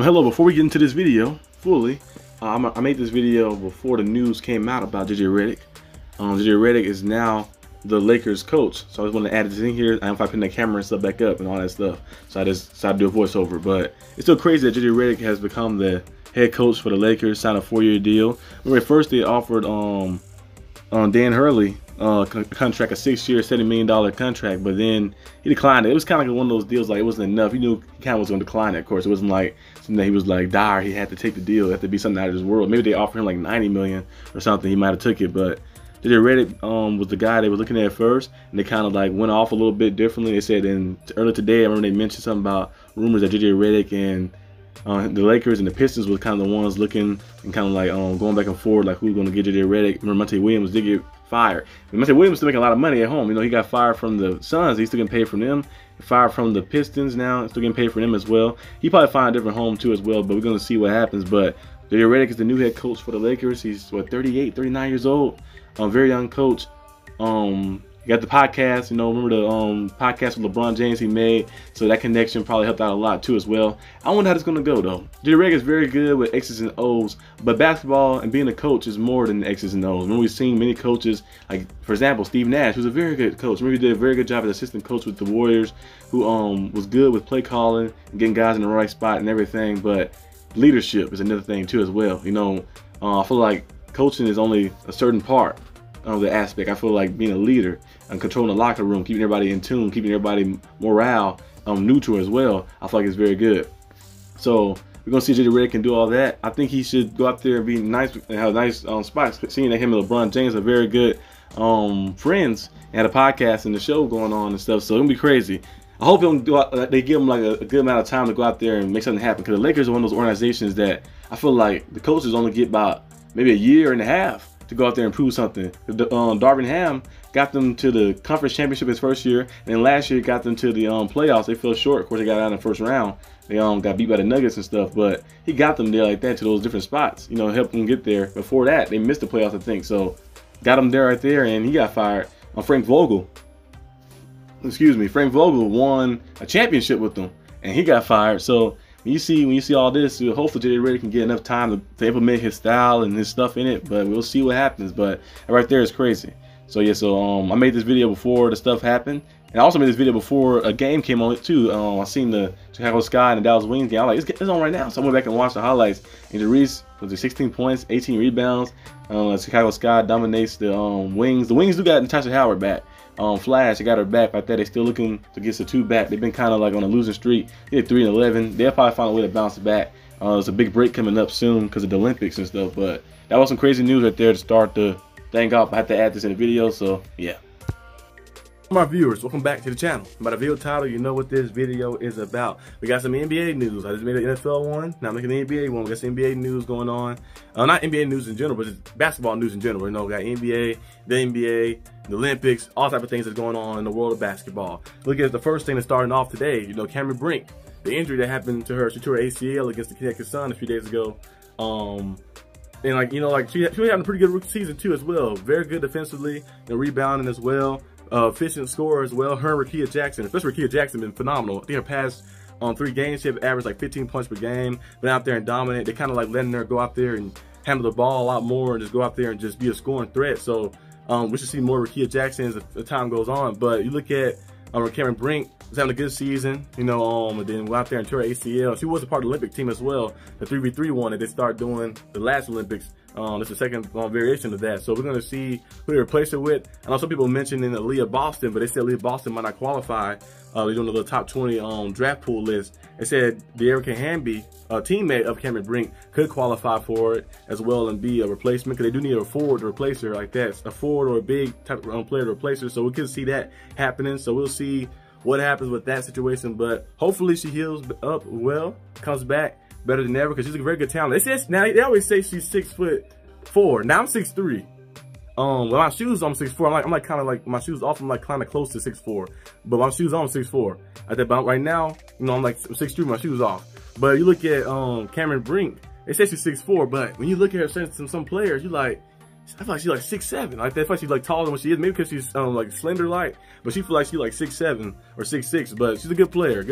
Hello, before we get into this video fully, I made this video before the news came out about JJ Redick. JJ Redick is now the Lakers coach, so I just want to add this in here. I don't know if I put the camera and stuff back up and all that stuff, so I just decided to do a voiceover. But it's still crazy that JJ Redick has become the head coach for the Lakers, signed a 4-year deal. Remember, at first they offered Dan Hurley contract, a 6-year, $70 million contract, but then he declined it. It was kind of like one of those deals, like it wasn't enough. He knew he kind of was going to decline it, of course. It wasn't like something that he was like dire. He had to take the deal. It had to be something out of this world. Maybe they offered him like $90 million or something. He might have took it, but JJ Redick was the guy they were looking at first, and they kind of like went off a little bit differently. They said earlier today, I remember they mentioned something about rumors that JJ Redick and the Lakers and the Pistons was kind of the ones looking and kind of like going back and forth, like who's going to get JJ Redick. Remember, Monte Williams did get fired. Monte Williams still making a lot of money at home. You know, he got fired from the Suns. He's still getting paid from them. Fired from the Pistons now. Still getting paid for them as well. He probably find a different home too as well, but we're going to see what happens. But JJ Redick is the new head coach for the Lakers. He's, what, 38, 39 years old. Very young coach. He got the podcast, you know, remember the podcast with LeBron James he made, so that connection probably helped out a lot too as well. I wonder how it's going to go though. JJ Redick is very good with X's and O's, but basketball and being a coach is more than X's and O's. Remember, we've seen many coaches, like for example Steve Nash, who's a very good coach. Remember, he did a very good job as assistant coach with the Warriors, who was good with play calling and getting guys in the right spot and everything, but leadership is another thing too as well. You know, I feel like coaching is only a certain part of the aspect. I feel like being a leader and controlling the locker room, keeping everybody in tune, keeping everybody morale neutral as well, I feel like it's very good. So we're gonna see JJ Redick can do all that. I think he should go out there and be nice and have nice spots. Seeing that him and LeBron James are very good friends, and had a podcast and the show going on and stuff, so it's gonna be crazy. I hope they give him like a good amount of time to go out there and make something happen, because the Lakers are one of those organizations that I feel like the coaches only get about maybe a year and a half to go out there and prove something. Darvin Ham got them to the conference championship his first year, and then last year got them to the playoffs. They fell short. Of course, they got out in the first round. They got beat by the Nuggets and stuff, but he got them there like that to those different spots. You know, helped them get there. Before that, they missed the playoffs, I think. So got them there right there, and he got fired. Frank Vogel won a championship with them, and he got fired. So when you see all this, hopefully JJ Redick can get enough time to implement his style and his stuff in it, but we'll see what happens. But right there is crazy. So yeah, I made this video before the stuff happened, and I also made this video before a game came on it too. I seen the Chicago Sky and the Dallas Wings game. I was like, it's on right now. So I went back and watched the highlights. And Reese was 16 points, 18 rebounds. Chicago Sky dominates the Wings. The Wings do got Natasha Howard back. Flash, they got her back like that. They're still looking to get the 2 back. They've been kind of like on a losing streak. They hit 3-11. They'll probably find a way to bounce back. There's a big break coming up soon because of the Olympics and stuff. But that was some crazy news right there to start the thing off. I had to add this in the video, so yeah. My viewers, welcome back to the channel. By the video title, you know what this video is about. We got some NBA news. I just made an NFL one. Now I'm making an NBA one. We got some NBA news going on. Not NBA news in general, but just basketball news in general. You know, we got NBA, the NBA, the Olympics, all type of things that's going on in the world of basketball. Look at the first thing that's starting off today. You know, Cameron Brink, the injury that happened to her. She tore her ACL against the Connecticut Sun a few days ago. And like, you know, like she having a pretty good rookie season too as well. Very good defensively, and rebounding as well. Efficient scorer as well. Her and Rickea Jackson, especially Rickea Jackson, been phenomenal. I think her past 3 games, she have averaged like 15 points per game. Been out there and dominant. They kind of like letting her go out there and handle the ball a lot more and just go out there and just be a scoring threat. So we should see more Rickea Jackson as the time goes on. But you look at Cameron Brink was having a good season, you know, and then went out there and tore her ACL. She was a part of the Olympic team as well, the 3v3 one that they started doing the last Olympics. It's the second variation of that. So we're going to see who they replace it with. I know some people mentioned in Aaliyah Boston, but they said Aaliyah Boston might not qualify. They're doing a little top 20 draft pool list. They said De'Erica Hamby, a teammate of Cameron Brink, could qualify for it as well and be a replacement, because they do need a forward to replace her like that. A forward or a big type of player to replace her. So we could see that happening. So we'll see what happens with that situation. But hopefully she heals up well, comes back better than ever, because she's a very good talent. They always say she's 6'4". Now I'm 6'3". With my shoes I'm 6'4". I'm like kind of like, my shoes off, I'm like kind of close to 6'4". But my shoes on, I'm 6'4". But right now, you know, I'm like 6'3", my shoes off. But you look at Cameron Brink, they say she's 6'4", but when you look at her, some players, you like, I feel like she's like 6'7". Like that. I feel like she's like taller than what she is. Maybe because she's like slender like, but she feel like she's like 6'7" or 6'6". But she's a good player,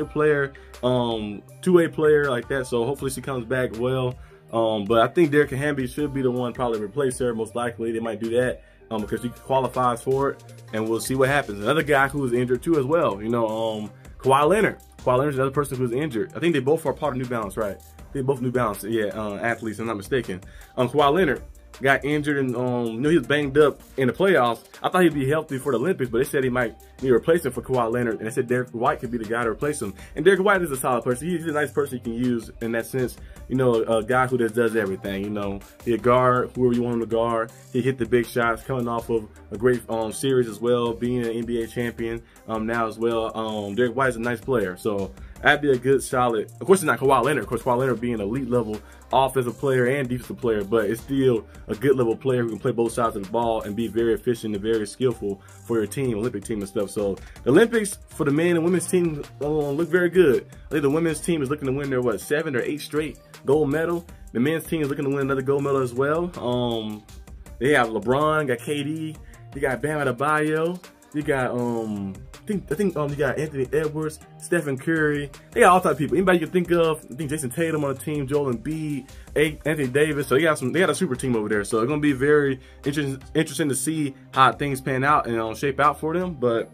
two-way player like that. So hopefully she comes back well. But I think Derek Hamby should be the one probably to replace her. Most likely they might do that because she qualifies for it, and we'll see what happens. Another guy who was injured too as well. You know, Kawhi Leonard. Kawhi Leonard's another person who's injured. I think they both are part of New Balance, right? They both New Balance, yeah, athletes, if I'm not mistaken. Kawhi Leonard got injured and you know, he was banged up in the playoffs. I thought he'd be healthy for the Olympics, but they said he might need a replacement for Kawhi Leonard, and they said Derek White could be the guy to replace him. And Derek White is a solid person. He's a nice person you can use in that sense. You know, a guy who just does everything. You know, he'll guard whoever you want him to guard. He hit the big shots, coming off of a great series as well, being an NBA champion now as well. Derek White is a nice player, so that'd be a good solid. Of course, it's not Kawhi Leonard. Of course, Kawhi Leonard being an elite level offensive player and defensive player, but it's still a good level player who can play both sides of the ball and be very efficient and very skillful for your team, Olympic team and stuff. So the Olympics for the men and women's team look very good. I think the women's team is looking to win their 7 or 8 straight gold medal. The men's team is looking to win another gold medal as well. They have LeBron, got KD, they got Bam Adebayo, you got I think you got Anthony Edwards, Stephen Curry. They got all type of people. Anybody you can think of. I think Jason Tatum on the team, Joel Embiid, Anthony Davis. So they got a super team over there. So it's gonna be very interesting to see how things pan out and shape out for them. But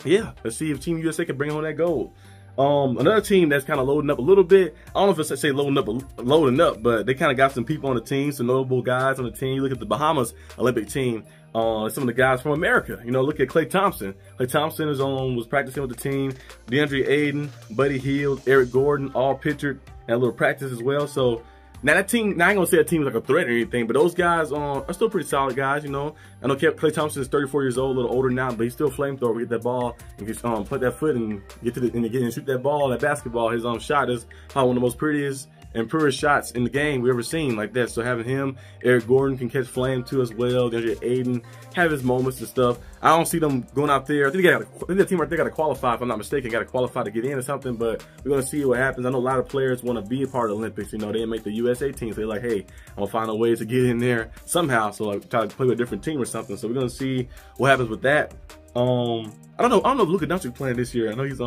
yeah, let's see if Team USA can bring home that gold. Another team that's kind of loading up a little bit. I don't know if I say loading up, but they kind of got some people on the team, some notable guys on the team. You look at the Bahamas Olympic team. Some of the guys from America. You know, look at Klay Thompson. Klay Thompson was practicing with the team. DeAndre Ayton, Buddy Hield, Eric Gordon, all pictured and a little practice as well. So now that team, now I ain't gonna say that team is like a threat or anything, but those guys are still pretty solid guys. You know, I know Klay Thompson is 34 years old, a little older now, but he's still a flamethrower. Get that ball and just put that foot and get to and shoot that ball, that basketball. His shot is probably one of the most prettiest and purest shots in the game we ever seen like that. So having him, Eric Gordon can catch flame too as well. DeAndre Ayton have his moments and stuff. I don't see them going out there. I think the team right there got to qualify, if I'm not mistaken, got to qualify to get in or something. But we're gonna see what happens. I know a lot of players want to be a part of the Olympics. You know, they didn't make the USA team, so they're like, hey, I'm gonna find a way to get in there somehow. So like try to play with a different team or something. So we're gonna see what happens with that. I don't know if Luka Doncic playing this year. I know he's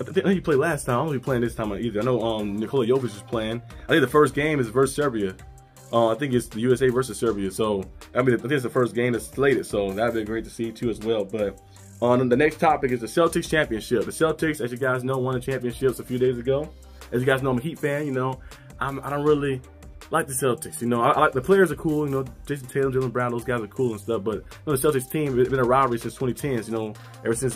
I think he played last time. I don't know if he's playing this time either. I know Nikola Jokic is playing. I think the first game is versus Serbia. I think it's the USA versus Serbia. So I think it's the first game that's slated. So that'd be great to see too as well. But on the next topic is the Celtics championship. The Celtics, as you guys know, won the championships a few days ago. As you guys know, I'm a Heat fan. You know, I don't really like the Celtics. You know, I like the players are cool. You know, Jason Tatum, Jaylen Brown, those guys are cool and stuff. But you know, the Celtics team has been a rivalry since 2010s. You know, ever since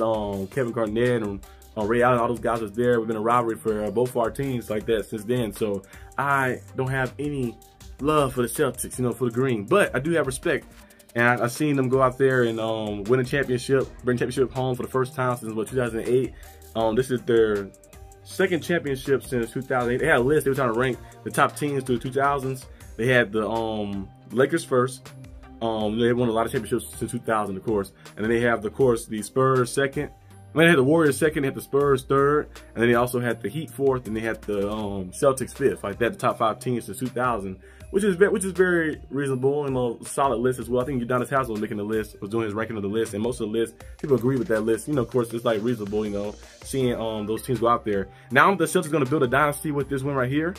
Kevin Garnett and Ray Allen, all those guys was there. We've been a rivalry for both our teams like that since then. So I don't have any love for the Celtics, you know, for the green. But I do have respect. And I've seen them go out there and win a championship, bring championship home for the first time since, 2008. This is their second championship since 2008. They had a list. They were trying to rank the top teams through the 2000s. They had the Lakers first. They won a lot of championships since 2000, of course. And then they have, of course, the Spurs second. I mean, they had the Warriors second, they had the Spurs third, and then they also had the Heat fourth, and they had the Celtics fifth. Like that, the top 5 teams since 2000, which is very reasonable and a solid list as well. I think Udonis Haslem was making the list, was doing his ranking of the list, and most of the list, people agree with that list. You know, of course, it's like reasonable. You know, seeing those teams go out there. Now the Celtics going to build a dynasty with this win right here,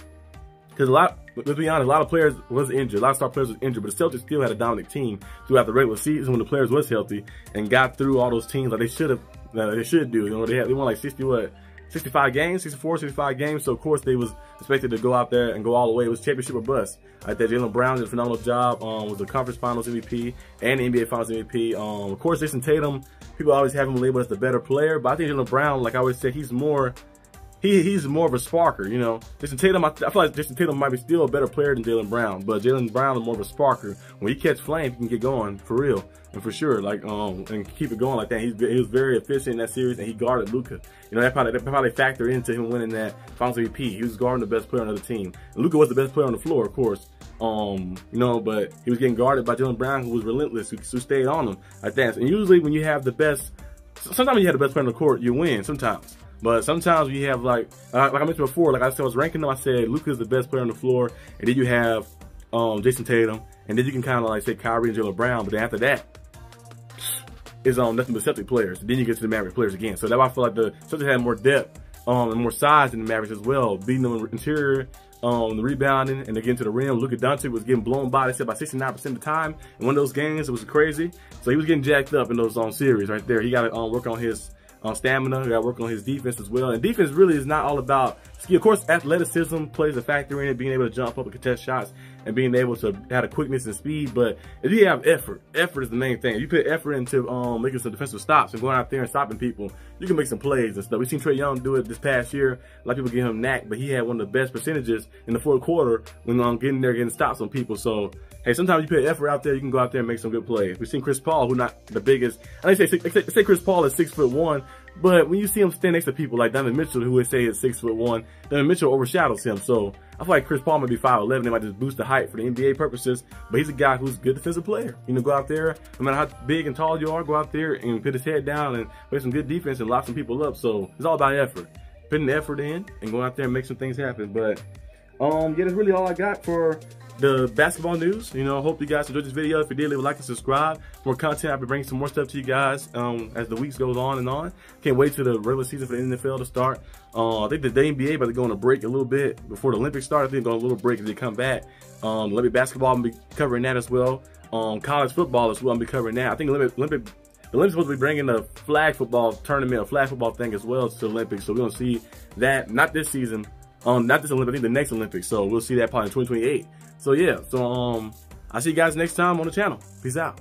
because let's be honest, a lot of players was injured, a lot of star players was injured, but the Celtics still had a dominant team throughout the regular season when the players was healthy and got through all those teams like they should have. They should do. You know, they won like 65 games, 65 games. So of course they was expected to go out there and go all the way. It was championship or bust. Like that, Jaylen Brown did a phenomenal job. Was the conference finals MVP and the NBA finals MVP. Of course, Jason Tatum, people always have him labeled as the better player, but I think Jaylen Brown, like I always say, he's more of a sparker, you know. Jason Tatum, I feel like Jason Tatum might be still a better player than Jaylen Brown, but Jaylen Brown is more of a sparker. When he catch flame, he can get going for real and for sure, like and keep it going like that. He was very efficient in that series, and he guarded Luka. You know, that probably factored into him winning that Finals MVP. He was guarding the best player on the team. And Luka was the best player on the floor, of course. You know, but he was getting guarded by Jaylen Brown, who was relentless, who stayed on him like that. And usually, when you have the best, sometimes when you have the best player on the court, you win. Sometimes. But sometimes we have like I mentioned before, like I was ranking them, I said Luka is the best player on the floor, and then you have Jason Tatum, and then you can kind of like say Kyrie and Jaylen Brown, but then after that, it's nothing but Celtic players. Then you get to the Mavericks players again. So that's why I feel like the Celtics had more depth and more size than the Mavericks as well, beating them in the interior, the rebounding, and again to the rim. Luka Doncic was getting blown by, they said, about 69% of the time. In one of those games, it was crazy. So he was getting jacked up in those series right there. He got to work on his stamina. He got to work on his defense as well. And defense really is not all about skill. Of course, athleticism plays a factor in it, being able to jump up and contest shots and being able to have the quickness and speed. But if you have effort is the main thing. If you put effort into making some defensive stops and going out there and stopping people, you can make some plays and stuff. We've seen Trae Young do it this past year. A lot of people give him knack, but he had one of the best percentages in the fourth quarter when getting there, getting stops on people. So, hey, sometimes you put effort out there, you can go out there and make some good plays. We've seen Chris Paul, who's not the biggest. I say Chris Paul is 6'1", but when you see him stand next to people like Donovan Mitchell, who would say is 6'1", Donovan Mitchell overshadows him. So I feel like Chris Paul might be 5'11". They might just boost the height for the NBA purposes, but he's a guy who's a good defensive player. You know, go out there, no matter how big and tall you are, go out there and put his head down and play some good defense and lock some people up. So it's all about effort. Putting the effort in and going out there and make some things happen. But yeah, that's really all I got for the basketball news. You know, I hope you guys enjoyed this video. If you did, leave a like and subscribe. More content, I'll be bringing some more stuff to you guys as the weeks goes on and on. Can't wait till the regular season for the NFL to start. I think the NBA about to go on a break a little bit before the Olympics start. I think they're going on a little break as they come back. Olympic basketball, I'll be covering that as well. College football as well, I'll be covering that. I think the Olympics supposed to be bringing the flag football tournament, a flag football thing as well to the Olympics. So we're going to see that, not this season, not this Olympic, I think the next Olympics. So we'll see that probably in 2028. So yeah, I'll see you guys next time on the channel. Peace out.